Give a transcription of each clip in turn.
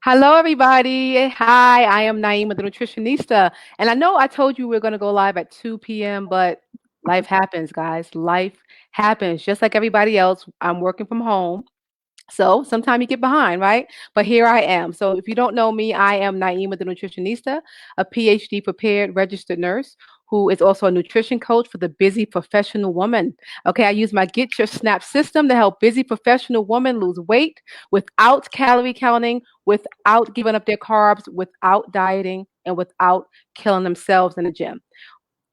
Hello, everybody. Hi, I am Naieema, the Nutritionista. And I know I told you we are going to go live at 2 p.m., but life happens, guys. Life happens. Just like everybody else, I'm working from home. So sometimes you get behind, right? But here I am. So if you don't know me, I am Naieema, the Nutritionista, a PhD prepared registered nurse who is also a nutrition coach for the busy professional woman. Okay, I use my Get Your Snap system to help busy professional women lose weight without calorie counting, without giving up their carbs, without dieting, and without killing themselves in the gym.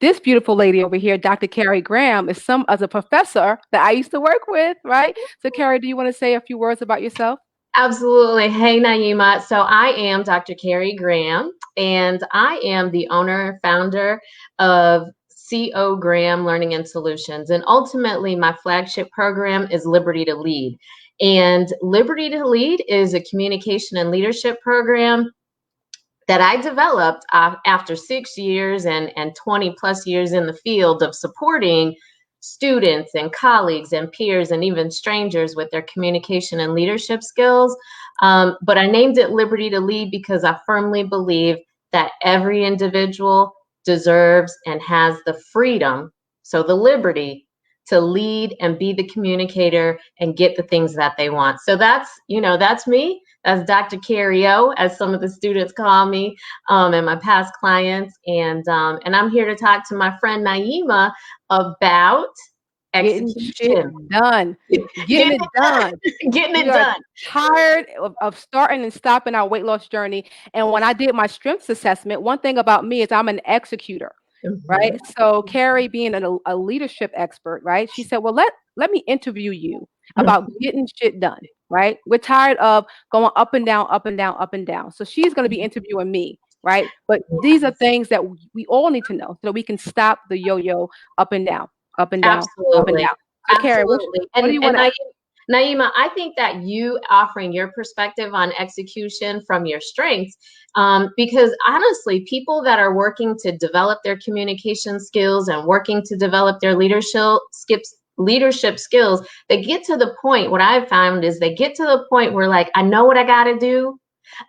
This beautiful lady over here, Dr. Carrie Graham, is some as a professor that I used to work with, right? So, Carrie, do you want to say a few words about yourself? Absolutely. Hey, Naima. So I am Dr. Carrie Graham, and I am the owner, founder of CO Graham Learning and Solutions. And ultimately, my flagship program is Liberty to Lead. And Liberty to Lead is a communication and leadership program that I developed after 6 years and 20 plus years in the field of supporting students and colleagues and peers and even strangers with their communication and leadership skills. But I named it Liberty to Lead because I firmly believe that every individual deserves and has the freedom, so the liberty to lead and be the communicator and get the things that they want. So that's me. That's Dr. Carrie O, as some of the students call me, and my past clients. And I'm here to talk to my friend Naieema about Getting shit execution. done. Getting Getting it done. getting We it are done. tired of starting and stopping our weight loss journey. And when I did my strengths assessment, one thing about me is I'm an executor, right? Mhm. So Carrie being a leadership expert, right? She said, well, let me interview you about getting shit done, right? We're tired of going up and down, up and down, up and down. So she's going to be interviewing me, right? But these are things that we all need to know so that we can stop the yo-yo up and down, up and down, up and Absolutely. down. So Carrie, Absolutely. what do And you want and to? Naima, I think that you offering your perspective on execution from your strengths, because honestly, people that are working to develop their communication skills and working to develop their leadership skills, they get to the point, what I've found is they get to the point where like, I know what I got to do.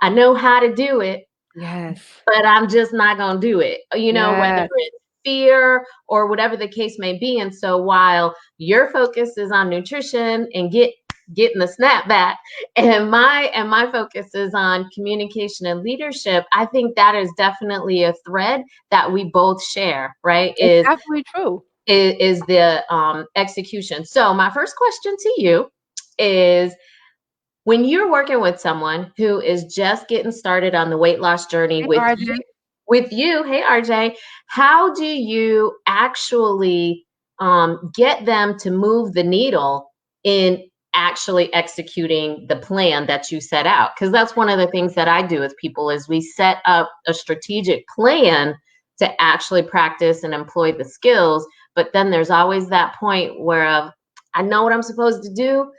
I know how to do it, Yes, but I'm just not going to do it, whether yes. it's fear or whatever the case may be. And so while your focus is on nutrition and getting the snapback, and my focus is on communication and leadership, I think that is definitely a thread that we both share, right? It's Is absolutely true. is the execution. So my first question to you is, when you're working with someone who is just getting started on the weight loss journey Hey, with RJ. you, hey RJ, how do you actually get them to move the needle in actually executing the plan that you set out? Because that's one of the things that I do with people is we set up a strategic plan to actually practice and employ the skills. But then there's always that point where I know what I'm supposed to do,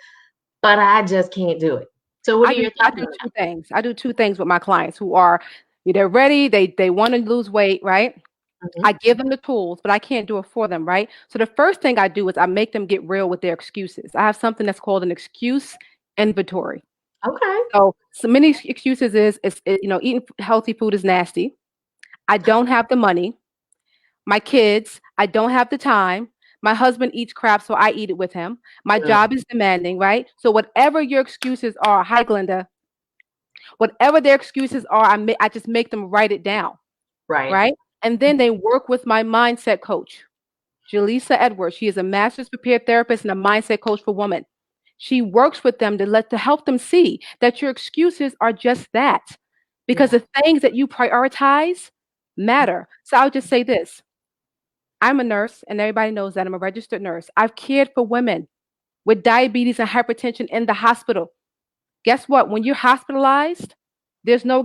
but I just can't do it. So what are your I thoughts do on two things. I do two things with my clients who are they're ready, they want to lose weight, right? that? I give them the tools, but I can't do it for them, right? So the first thing I do is I make them get real with their excuses. I have something that's called an excuse inventory. Okay. So many excuses eating healthy food is nasty. I don't have the money. My kids, I don't have the time. My husband eats crap, so I eat it with him. My Mm, job is demanding, right? So whatever your excuses are, hi Glenda, whatever their excuses are, I just make them write it down, right. right? And then they work with my mindset coach, Jaleesa Edwards. She is a master's prepared therapist and a mindset coach for women. She works with them to help them see that your excuses are just that, because Yeah. the things that you prioritize matter. So I'll just say this. I'm a nurse, and everybody knows that I'm a registered nurse. I've cared for women with diabetes and hypertension in the hospital. Guess what? When you're hospitalized, there's so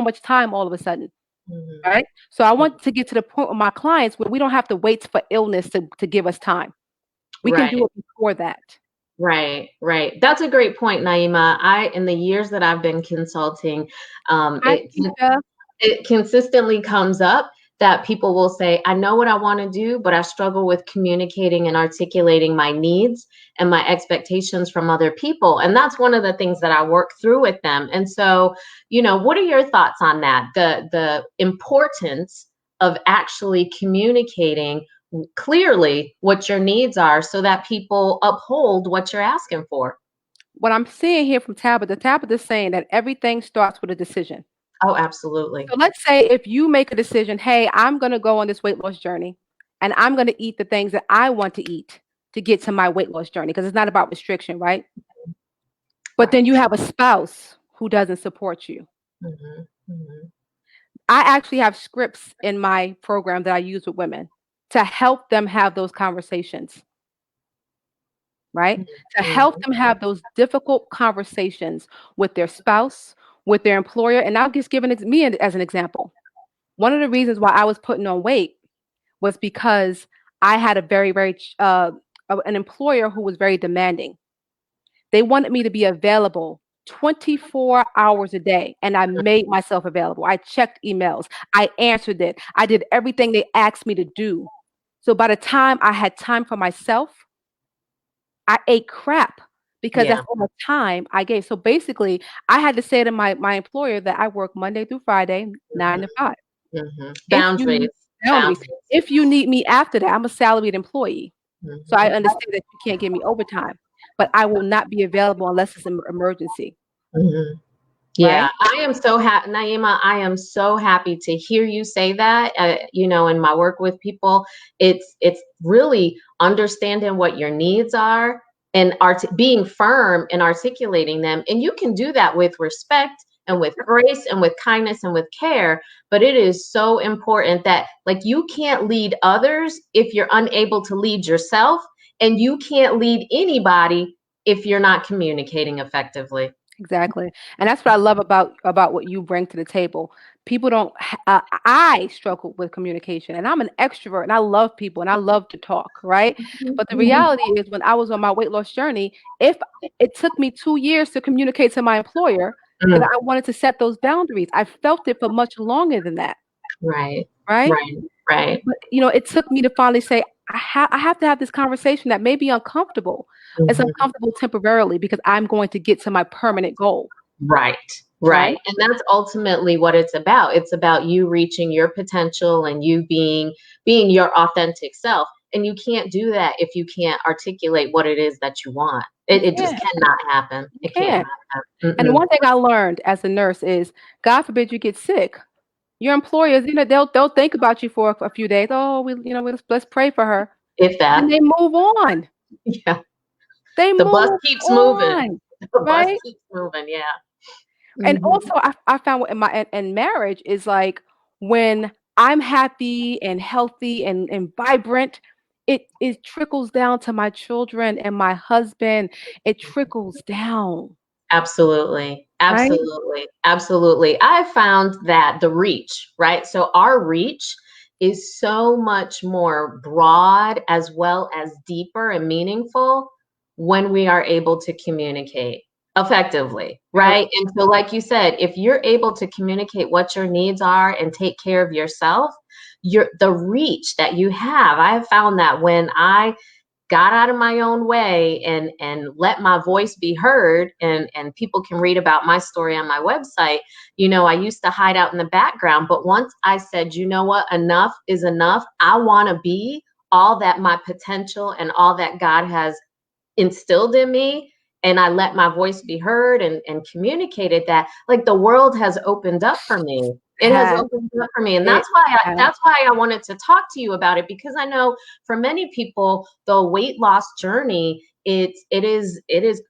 much time all of a sudden, Mhm. right? So I want to get to the point with my clients where we don't have to wait for illness to give us time. We can do Right. it before that. Right. Right. That's a great point, Naima. In the years that I've been consulting, Hi, Keisha. it consistently comes up that people will say, I know what I want to do, but I struggle with communicating and articulating my needs and my expectations from other people. And that's one of the things that I work through with them. And so, what are your thoughts on that? The importance of actually communicating clearly what your needs are so that people uphold what you're asking for. What I'm seeing here from Tabitha's saying that everything starts with a decision. Oh, absolutely. So let's say if you make a decision, hey, I'm going to go on this weight loss journey and I'm going to eat the things that I want to eat to get to my weight loss journey, because it's not about restriction, right? But then Right. you have a spouse who doesn't support you. Mm-hmm. Mm-hmm. I actually have scripts in my program that I use with women to help them have those conversations, right? To help Mm-hmm. them have those difficult conversations with their spouse, with their employer. And I'll just give me as an example. One of the reasons why I was putting on weight was because I had a an employer who was very demanding. They wanted me to be available 24 hours a day, and I made myself available. I checked emails, I answered it, I did everything they asked me to do. So by the time I had time for myself, I ate crap because Yeah. that's all the time I gave. So basically, I had to say to my employer that I work Monday through Friday, 9 to 5. Mm-hmm. If you Boundaries. need boundaries, Boundaries. if you need me after that, I'm a salaried employee. So I Mm-hmm. understand that you can't give me overtime, but I will not be available unless it's an emergency, Mm-hmm. Yeah, right? I am so happy, Naieema. I am so happy to hear you say that. In my work with people, it's really understanding what your needs are and being firm and articulating them. And you can do that with respect and with grace and with kindness and with care. But it is so important that, like, you can't lead others if you're unable to lead yourself, and you can't lead anybody if you're not communicating effectively. Exactly. And that's what I love about what you bring to the table. People don't I struggle with communication, and I'm an extrovert and I love people and I love to talk, right? But the Mhm. reality is when I was on my weight loss journey, if it took me 2 years to communicate to my employer that Mm. I wanted to set those boundaries, I felt it for much longer than that, Right, right? right, right. But, it took me to finally say, I have to have this conversation that may be uncomfortable. It's Mhm. uncomfortable temporarily because I'm going to get to my permanent goal, Right, right? right. And that's ultimately what it's about. It's about you reaching your potential and you being your authentic self. And you can't do that if you can't articulate what it is that you want. You It just can't. cannot happen. You It can't can't. happen. And the one thing I learned as a nurse is, God forbid you get sick. Your employers, they'll think about you for a few days. Oh, let's pray for her. If Then that, they move on. yeah. They The bus move keeps moving. on, The bus right? keeps moving. Yeah. And Hmm. also, I found in in marriage is like when I'm happy and healthy and vibrant, it trickles down to my children and my husband. It trickles down, Absolutely. right? Absolutely. Absolutely. I found that the reach, right? So our reach is so much more broad as well as deeper and meaningful when we are able to communicate effectively, Very. right? And so, like you said, if you're able to communicate what your needs are and take care of yourself, the reach that you have, I have found that when I got out of my own way and let my voice be heard, and people can read about my story on my website. I used to hide out in the background, but once I said, you know what, enough is enough, I want to be all that my potential and all that God has instilled in me, and I let my voice be heard and communicated that, like, the world has opened up for me. It has Has opened up for me. And it has. that's why I wanted to talk to you about it, because I know for many people the weight loss journey, it is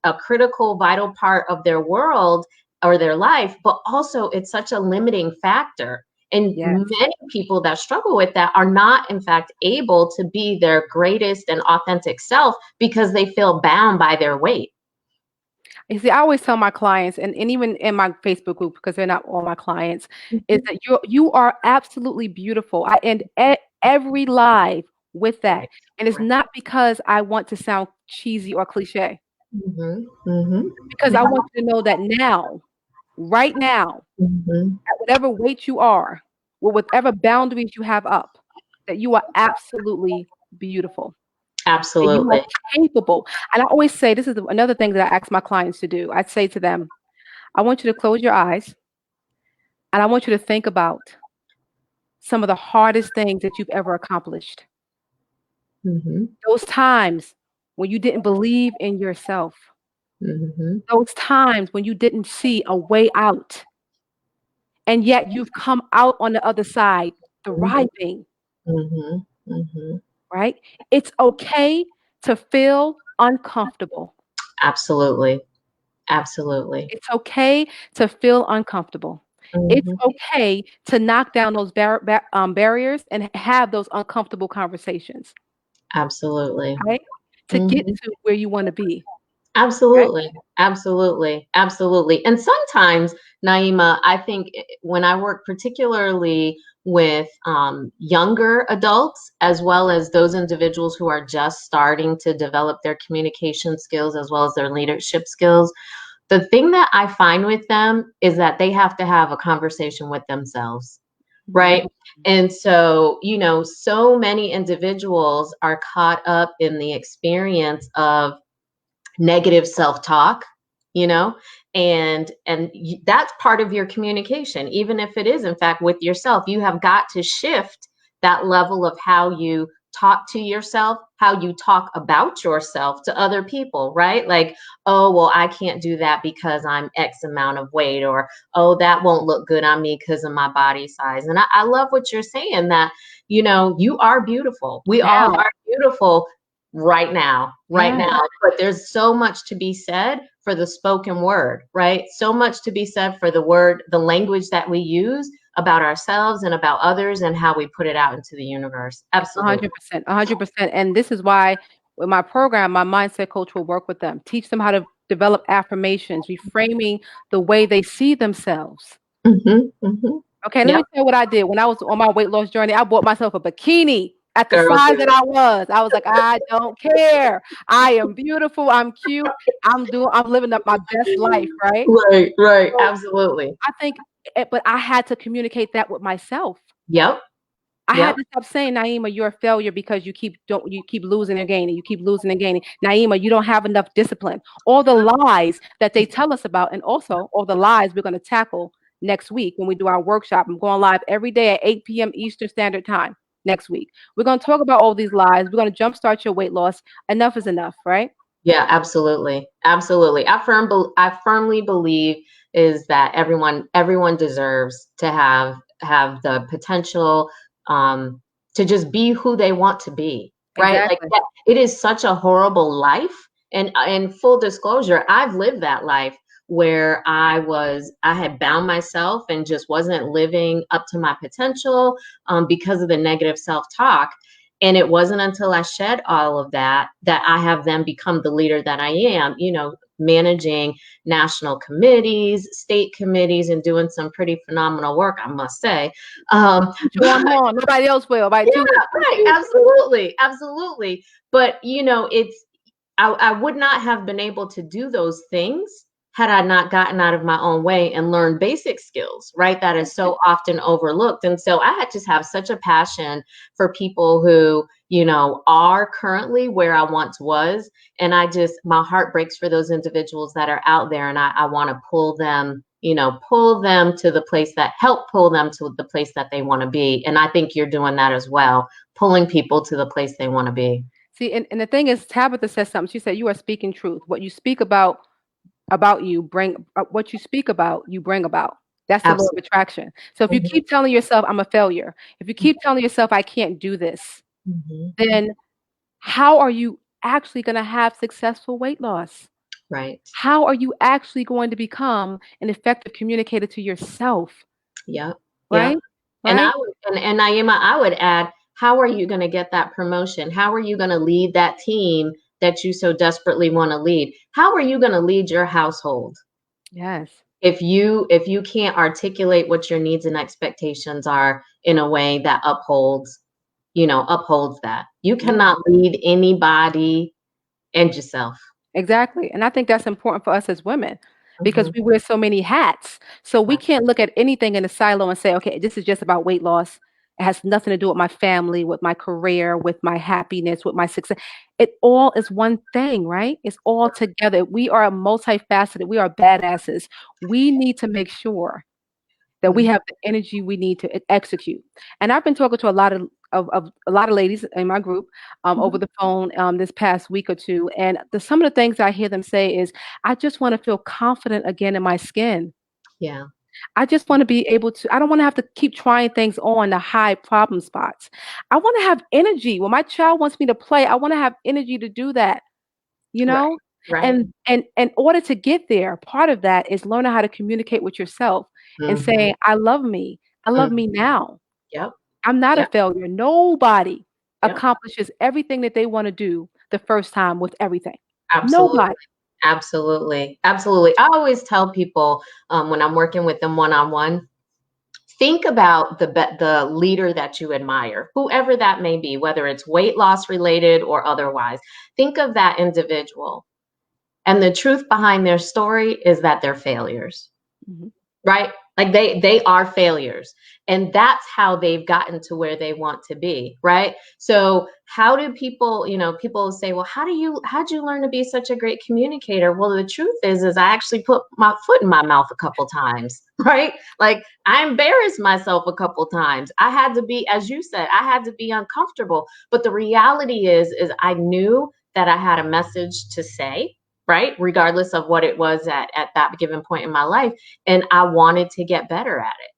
a critical, vital part of their world or their life, but also it's such a limiting factor. And Yes. many people that struggle with that are not, in fact, able to be their greatest and authentic self because they feel bound by their weight. You see, I always tell my clients, and even in my Facebook group, because they're not all my clients, is Mhm. that you are absolutely beautiful. I end every live with that, Right. and it's Right. not because I want to sound cheesy or cliche. Mhm. Mhm. Because I want you to know that now, right now, Mhm. at whatever weight you are, with whatever boundaries you have up, that you are absolutely beautiful, that you are Absolutely. capable. And I always say, this is another thing that I ask my clients to do. I'd say to them, I want you to close your eyes and I want you to think about some of the hardest things that you've ever accomplished. Mm-hmm. Those times when you didn't believe in yourself, Mm-hmm. those times when you didn't see a way out, and yet you've come out on the other side thriving, Mm-hmm. Mm-hmm. right? It's okay to feel uncomfortable. Absolutely. Absolutely. It's okay to feel uncomfortable. It's Mm-hmm. okay to knock down those barriers and have those uncomfortable conversations, Absolutely. right? To get Mm-hmm. to where you want to be, right? Absolutely. Absolutely. Absolutely. And sometimes, Naima, I think when I work particularly with younger adults, as well as those individuals who are just starting to develop their communication skills as well as their leadership skills, the thing that I find with them is that they have to have a conversation with themselves. Mhm. Right. And so, so many individuals are caught up in the experience of negative self-talk, you know that's part of your communication, even if it is in fact with yourself. You have got to shift that level of how you talk to yourself, how you talk about yourself to other people, right? Like, oh, well, I can't do that because I'm X amount of weight, or oh, that won't look good on me because of my body size. And I love what you're saying, that you are beautiful. We all Yeah, are beautiful right yeah. now. But there's so much to be said for the spoken word, right? So much to be said for the language that we use about ourselves and about others, and how we put it out into the universe. Absolutely. 100%, 100%. And this is why with my program, my mindset coach will work with them, teach them how to develop affirmations, reframing the way they see themselves. Hmm. Hmm. Okay, let me Yep. tell you what I did when I was on my weight loss journey. I bought myself a bikini at the Girl, size that girl. I was. I was like, I don't care. I am beautiful. I'm cute. I'm living up my best life, right? Right, right. So Absolutely. I think, but I had to communicate that with myself. Yep. I had Yep. to stop saying, Naieema, you're a failure because you keep losing and gaining. You keep losing and gaining. Naieema, you don't have enough discipline. All the lies that they tell us about, and also all the lies we're going to tackle next week when we do our workshop. I'm going live every day at 8 p.m. Eastern Standard Time next week. We're going to talk about all these lies. We're going to jumpstart your weight loss. Enough is enough, right? Yeah, absolutely. Absolutely. I firmly believe is that everyone deserves to have the potential um to just be who they want to be, right? Like Exactly. that, it is such a horrible life. And full disclosure, I've lived that life where I had bound myself and just wasn't living up to my potential because of the negative self-talk. And it wasn't until I shed all of that that I have then become the leader that I am, managing national committees, state committees, and doing some pretty phenomenal work, I must say. Put you But on more. Nobody else will, right? yeah, Too. right, absolutely, absolutely. But I would not have been able to do those things had I not gotten out of my own way and learned basic skills, right? That is so often overlooked. And so I just have such a passion for people who, are currently where I once was. And my heart breaks for those individuals that are out there. And I want to pull them to the place help pull them to the place that they want to be. And I think you're doing that as well, pulling people to the place they want to be. See, and the thing is, Tabitha says something. She said, "You are speaking truth. What you speak about you bring what you speak about, you bring about." That's the law of Absolutely. attraction. So if you keep telling yourself, "I'm a failure," if you keep telling yourself, "I can't do this," Mhm. then how are you actually going to have successful weight loss? Right. How are you actually going to become an effective communicator to yourself? Yep. Yep. Right? And I Right? would, and Naima, I would add, how are you going to get that promotion? How are you going to lead that team that you so desperately want to lead? How are you going to lead your household Yes. if you can't articulate what your needs and expectations are in a way that upholds that? You Yeah. cannot lead anybody and yourself. Exactly. And I think that's important for us as women. because Mhm. we wear so many hats. So we can't look at anything in a silo and say, okay, this is just about weight loss. It has nothing to do with my family, with my career, with my happiness, with my success. It all is one thing, right? It's all together. We are multifaceted. We are badasses. We need to make sure that we Mhm. have the energy we need to execute. And I've been talking to a lot of a lot of ladies in my group over Mhm. the phone this past week or two, and some of the things I hear them say is, "I just want to feel confident again in my skin. Yeah. I just want to be able to. I don't want to have to keep trying things on the high problem spots. I want to have energy. When my child wants me to play, I want to have energy to do that. You Right. know." Right. And in order to get there, part of that is learning how to communicate with yourself and Mhm. saying, "I love me. I love Mhm. me now. Yep. I'm not a Yep. failure." Nobody Yep. accomplishes everything that they want to do the first time with everything. Absolutely. Nobody. Absolutely. Absolutely. I always tell people when I'm working with them one on one, think about the leader that you admire, whoever that may be, whether it's weight loss related or otherwise. Think of that individual. And the truth behind their story is that they're failures. Mhm. Right? Like they are failures. And that's how they've gotten to where they want to be, right? So how do people, people say, well, how'd you learn to be such a great communicator? Well, the truth is I actually put my foot in my mouth a couple times, right? Like I embarrassed myself a couple times. I had to be, as you said, I had to be uncomfortable. But the reality is I knew that I had a message to say, right? Regardless of what it was at that given point in my life, and I wanted to get better at it.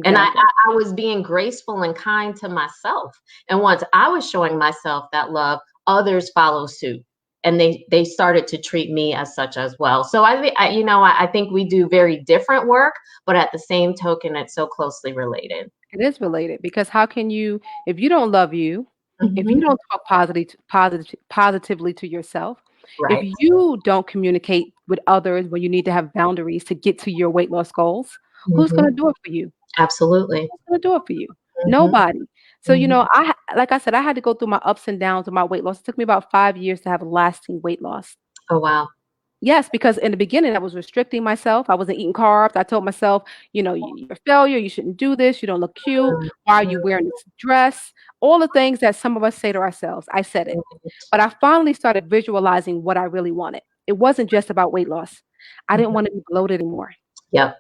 And Exactly. I was being graceful and kind to myself. And once I was showing myself that love, others follow suit. And they started to treat me as such as well. So I think we do very different work, but at the same token, it's so closely related. It is related because how can you, if you don't love you, if you Hmm. don't talk positively to yourself, if Right. you don't communicate with others when you need to have boundaries to get to your weight loss goals, who's going Hmm. to do it for you? Absolutely. Who's going to do it for you? Hmm. Nobody. So, Hmm. like I said, I had to go through my ups and downs of my weight loss. It took me about 5 years to have lasting weight loss. Oh, wow. Yes, because in the beginning, I was restricting myself. I wasn't eating carbs. I told myself, you're a failure. You shouldn't do this. You don't look cute. Why are you wearing this dress? All the things that some of us say to ourselves. I said it. Mhm. But I finally started visualizing what I really wanted. It wasn't just about weight loss. I didn't Mhm. want to be bloated anymore, Yep.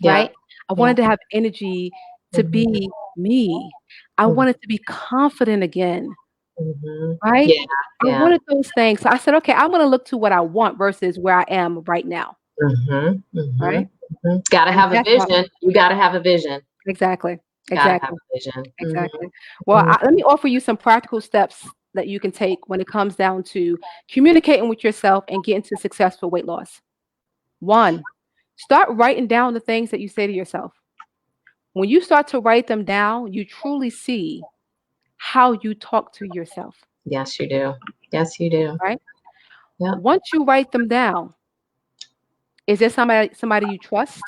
right? Yep. I wanted Yep. to have energy to Mhm. be me. I Mhm. wanted to be confident again, Mhm. right? Yeah. I Yeah. wanted those things. So I said, okay, I'm going to look to what I want versus where I am right now, Mhm. right? Mhm. Mhm. Gotta And have a that's how vision. You gotta have a vision. exactly, Gotta have exactly, a vision. Mhm. exactly. Well, Mhm. let me offer you some practical steps that you can take when it comes down to communicating with yourself and getting to successful weight loss. One, start writing down the things that you say to yourself. When you start to write them down, you truly see how you talk to yourself, Yes, you do. Yes, you do. right? Yep. Once you write them down, is there somebody you trust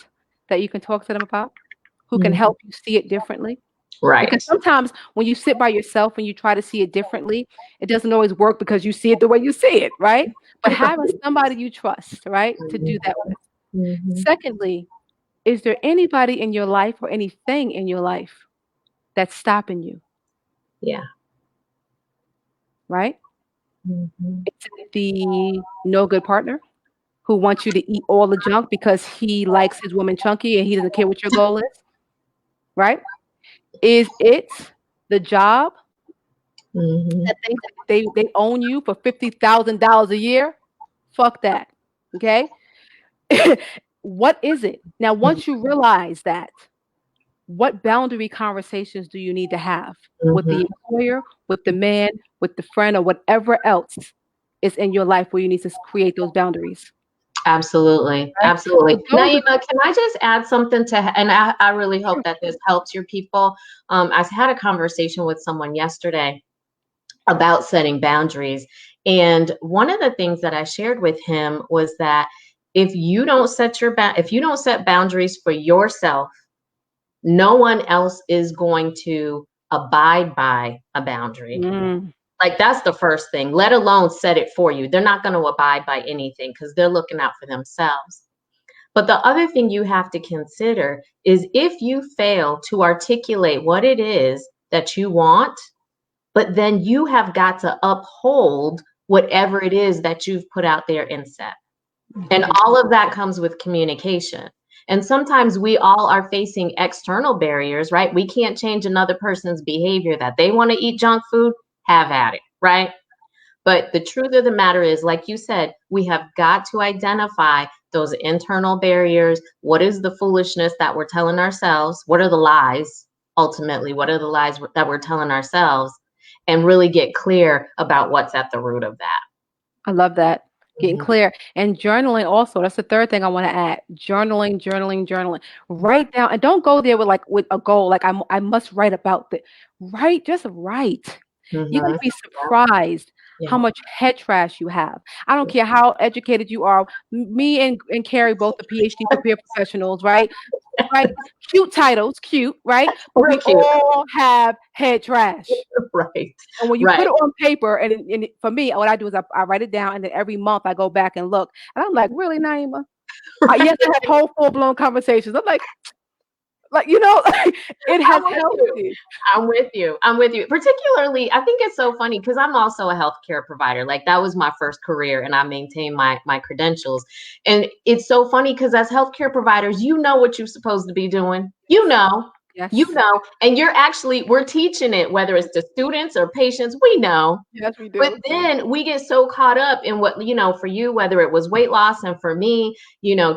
that you can talk to them about who can Mhm. help you see it differently? Because Right. sometimes when you sit by yourself and you try to see it differently, it doesn't always work because you see it the way you see it, right? But having somebody you trust, right, to do Mhm. that with. Mhm. Secondly, is there anybody in your life or anything in your life that's stopping you, Yeah. right? Mhm. Is it the no good partner who wants you to eat all the junk because he likes his woman chunky and he doesn't care what your goal is, right? Is it the job Mhm. that thinks that they own you for $50,000 a year? Fuck that. Okay? What is it? Now, once you realize that, what boundary conversations do you need to have with Mhm. the employer, with the man, with the friend, or whatever else is in your life where you need to create those boundaries? Absolutely. Right? Absolutely. So those are Naima, can I just add something and I really hope sure. that this helps your people. I had a conversation with someone yesterday about setting boundaries. And one of the things that I shared with him was that if you don't set boundaries for yourself, no one else is going to abide by a boundary. Mm, Like that's the first thing, let alone set it for you. They're not going to abide by anything because they're looking out for themselves. But the other thing you have to consider is if you fail to articulate what it is that you want, but then you have got to uphold whatever it is that you've put out there and set. And all of that comes with communication. And sometimes we all are facing external barriers, right? We can't change another person's behavior that they want to eat junk food, have at it, right? But the truth of the matter is, like you said, we have got to identify those internal barriers. What is the foolishness that we're telling ourselves? What are the lies? Ultimately, what are the lies that we're telling ourselves? And really get clear about what's at the root of that. I love that. Getting clear and journaling also. That's the third thing I want to add. Journaling, journaling, journaling. Write down and don't go there with a goal. Like I must write about the write, just write. You're gonna be surprised how much head trash you have. I don't care how educated you are. Me and Carrie both are PhD prepared professionals, right? Right? Cute titles, cute, right? But we all have head trash. Right. And when you put it on paper, and for me, what I do is I write it down, and then every month I go back and look, and I'm like, really, Naieema? Yes, I have whole full blown conversations. I'm like you know, it has helped me. I'm with you. I'm with you. Particularly, I think it's so funny because I'm also a healthcare provider. Like that was my first career, and I maintain my credentials. And it's so funny because as healthcare providers, you know what you're supposed to be doing. You know. Yes. You know, and we're teaching it, whether it's to students or patients, we know. Yes, we do. But then we get so caught up in what, for you, whether it was weight loss, and for me,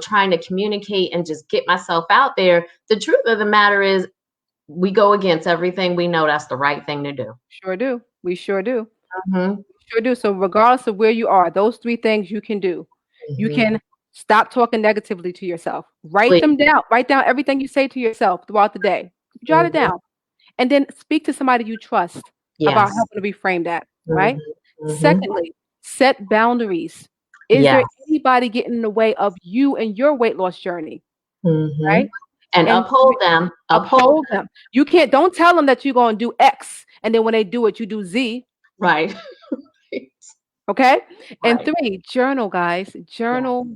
trying to communicate and just get myself out there. The truth of the matter is we go against everything we know that's the right thing to do. Sure do. We sure do. Mm-hmm. We sure do. So regardless of where you are, those three things you can do. You can stop talking negatively to yourself. Write them down. Write down everything you say to yourself throughout the day. Jot it down. And then speak to somebody you trust about helping to reframe that, right? Secondly, set boundaries. Is there anybody getting in the way of you and your weight loss journey? Right? And uphold them. Uphold them. You don't tell them that you're going to do X, and then when they do it, you do Z. Right. Okay. And three, journal, guys. Journal.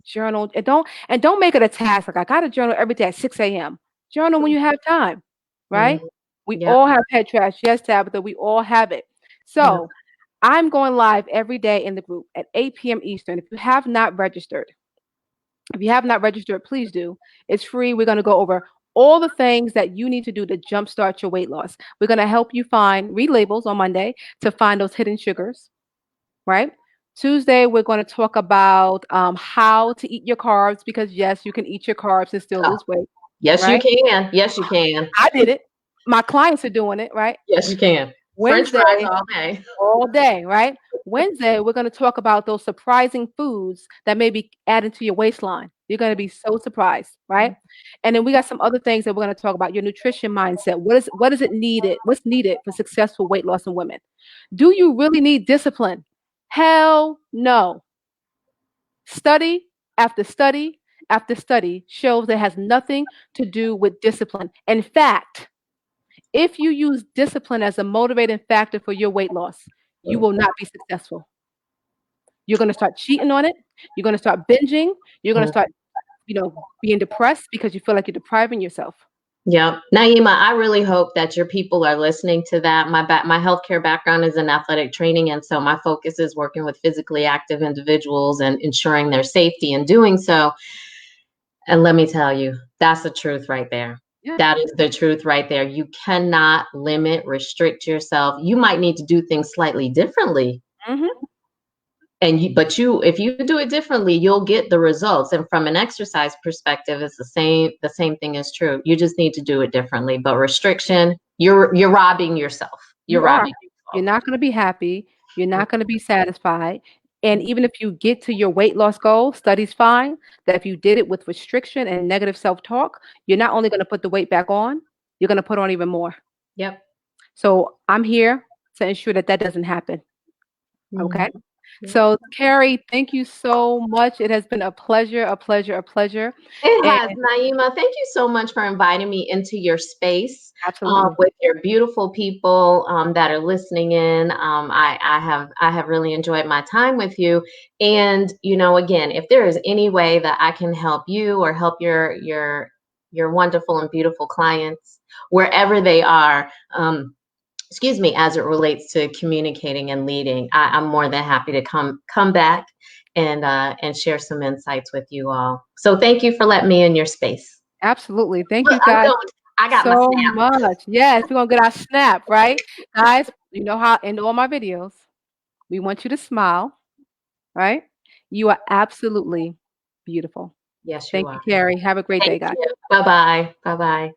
And don't make it a task. Like I got to journal every day at 6 a.m. Journal when you have time, right? We all have head trash. Yes, Tabitha, we all have it. So I'm going live every day in the group at 8 p.m. Eastern. If you have not registered, please do. It's free. We're going to go over all the things that you need to do to jumpstart your weight loss. We're going to help you read labels on Monday to find those hidden sugars, right? Tuesday, we're going to talk about how to eat your carbs because, yes, you can eat your carbs and still lose weight. Yes, you can. Yes, you can. I did it. My clients are doing it, right? Yes, you can. Wednesday, French fries all day. All day, right? Wednesday, we're going to talk about those surprising foods that may be added to your waistline. You're going to be so surprised, right? And then we got some other things that we're going to talk about. Your nutrition mindset. What is it needed? What's needed for successful weight loss in women? Do you really need discipline? Hell no. Study after study after study shows it has nothing to do with discipline. In fact, if you use discipline as a motivating factor for your weight loss, you will not be successful. You're going to start cheating on it. You're going to start binging. You're going to start, being depressed because you feel like you're depriving yourself. Yeah. Naieema, I really hope that your people are listening to that. My healthcare background is in athletic training. And so my focus is working with physically active individuals and ensuring their safety in doing so. And let me tell you, that's the truth right there. Yeah. That is the truth right there. You cannot limit, restrict yourself. You might need to do things slightly differently. And if you do it differently, you'll get the results. And from an exercise perspective, it's the same thing is true. You just need to do it differently. But restriction, you're robbing yourself. You're robbing yourself. You're not going to be happy. You're not going to be satisfied. And even if you get to your weight loss goal, studies find that if you did it with restriction and negative self-talk, you're not only going to put the weight back on, you're going to put on even more. Yep. So I'm here to ensure that doesn't happen. Okay. So, Carrie, thank you so much. It has been a pleasure, a pleasure, a pleasure. It And has, Naima. Thank you so much for inviting me into your space absolutely, with your beautiful people that are listening in. I have really enjoyed my time with you. And again, if there is any way that I can help you or help your wonderful and beautiful clients wherever they are, excuse me, as it relates to communicating and leading, I'm more than happy to come back and share some insights with you all. So thank you for letting me in your space. absolutely. Thank Look, you I'm guys going. I got my so snap. much. Yes, we're gonna get our snap, right? Guys, you know how in all my videos, we want you to smile, right? You are absolutely beautiful. Yes, you Thank you, are. Carrie. Have a great Thank day, guys. you. Bye bye. Bye bye.